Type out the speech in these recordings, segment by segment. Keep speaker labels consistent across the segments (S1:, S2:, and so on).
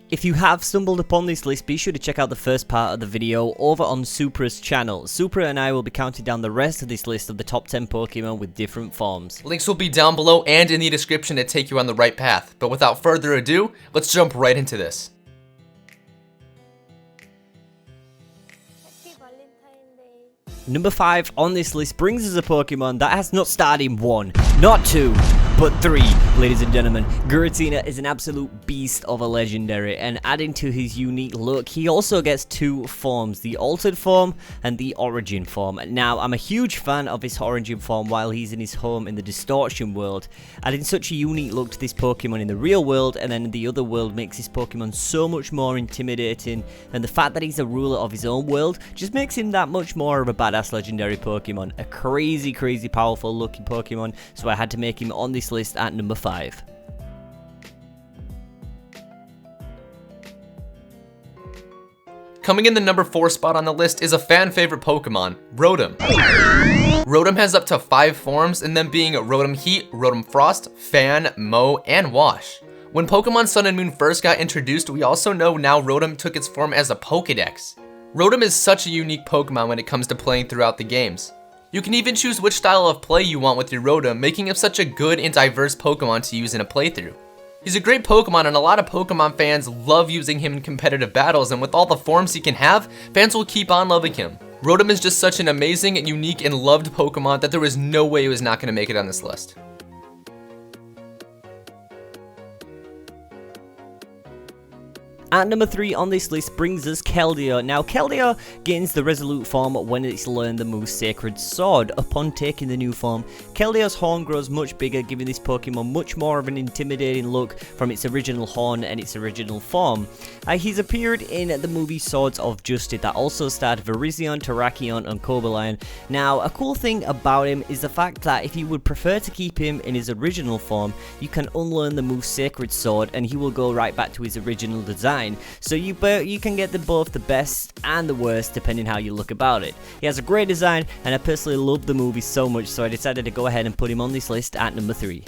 S1: If you have stumbled upon this list, be sure to check out the first part of the video over on Supra's channel. Supra and I will be counting down the rest of this list of the top 10 Pokemon with different forms.
S2: Links will be down below and in the description to take you on the right path. But without further ado, let's jump right into this.
S1: Number 5 on this list brings us a Pokemon that has not starred in 1, not 2, but 3, ladies and gentlemen. Giratina is an absolute beast of a legendary, and adding to his unique look, he also gets 2 forms, the altered form and the origin form. Now, I'm a huge fan of his origin form while he's in his home in the distortion world. Adding such a unique look to this Pokemon in the real world and then in the other world makes this Pokemon so much more intimidating, and the fact that he's a ruler of his own world just makes him that much more of a badass legendary Pokemon. A crazy powerful looking Pokemon, so I had to make him on this list at number 5.
S2: Coming in the number 4 spot on the list is a fan favorite Pokemon, Rotom. Rotom has up to 5 forms, and them being Rotom Heat, Rotom Frost, Fan, Mow, and Wash. When Pokemon Sun and Moon first got introduced, we also know now Rotom took its form as a Pokédex. Rotom is such a unique Pokemon when it comes to playing throughout the games. You can even choose which style of play you want with your Rotom, making him such a good and diverse Pokemon to use in a playthrough. He's a great Pokemon, and a lot of Pokemon fans love using him in competitive battles, and with all the forms he can have, fans will keep on loving him. Rotom is just such an amazing and unique and loved Pokemon that there was no way he was not going to make it on this list.
S1: At number 3 on this list brings us Chaldea. Now, Chaldea gains the Resolute form when it's learned the move Sacred Sword. Upon taking the new form, Chaldea's horn grows much bigger, giving this Pokemon much more of an intimidating look from its original horn and its original form. He's appeared in the movie Swords of Justice that also starred Virizion, Terrakion, and Cobalion. Now, a cool thing about him is the fact that if you would prefer to keep him in his original form, you can unlearn the move Sacred Sword and he will go right back to his original design. So you can get both the best and the worst depending how you look about it. He has a great design, and I personally love the movie so much, so I decided to go ahead and put him on this list at number 3.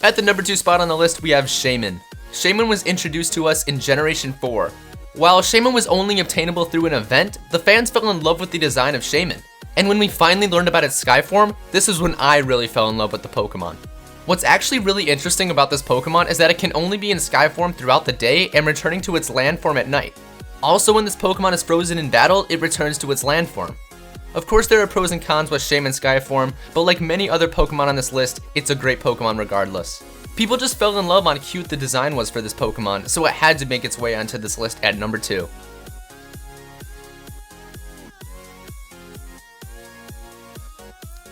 S2: At the number 2 spot on the list, we have Shaymin. Shaymin was introduced to us in Generation 4. While Shaymin was only obtainable through an event, the fans fell in love with the design of Shaymin. And when we finally learned about its Sky form, this is when I really fell in love with the Pokemon. What's actually really interesting about this Pokemon is that it can only be in Sky form throughout the day and returning to its land form at night. Also, when this Pokemon is frozen in battle, it returns to its land form. Of course, there are pros and cons with Shaymin Sky form, but like many other Pokemon on this list, it's a great Pokemon regardless. People just fell in love on how cute the design was for this Pokemon, so it had to make its way onto this list at number 2.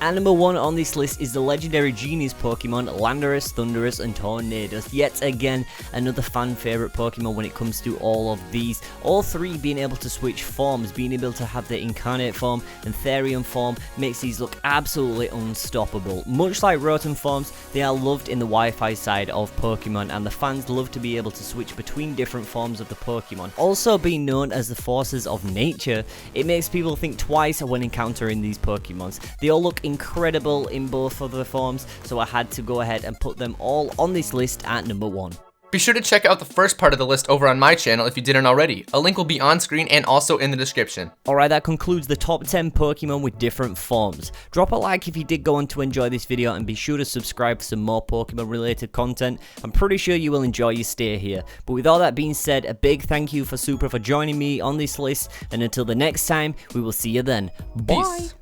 S1: And number 1 on this list is the legendary Genies Pokemon, Landorus, Thundurus, and Tornadus. Yet again, another fan favorite Pokemon when it comes to all of these. All 3 being able to switch forms, being able to have the Incarnate form and Therian form makes these look absolutely unstoppable. Much like Rotom forms, they are loved in the Wi-Fi side of Pokemon, and the fans love to be able to switch between different forms of the Pokemon. Also being known as the forces of nature, it makes people think twice when encountering these Pokemons. They all look incredible in both of the forms, so I had to go ahead and put them all on this list at number 1.
S2: Be sure to check out the first part of the list over on my channel if you didn't already. A link will be on screen and also in the description.
S1: Alright, that concludes the top 10 Pokemon with different forms. Drop a like if you did go on to enjoy this video, and be sure to subscribe for some more Pokemon related content. I'm pretty sure you will enjoy your stay here. But with all that being said, a big thank you for Supra for joining me on this list, and until the next time, we will see you then. Bye!
S2: Peace.